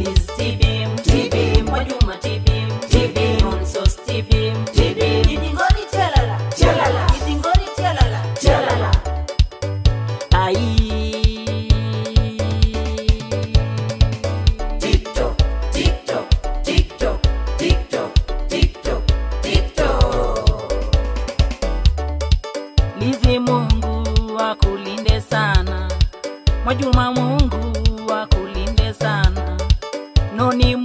Liz TV, TV, Mwajuma TV, TV, Onsos TV, TV, Gidingoni Tialala, Tialala, Gidingoni Tialala, Tialala. Ai. TikTok, TikTok, TikTok, TikTok, TikTok, TikTok. Lizi Mungu akulinde sana, Mwajuma Mungu akulinde sana, Noni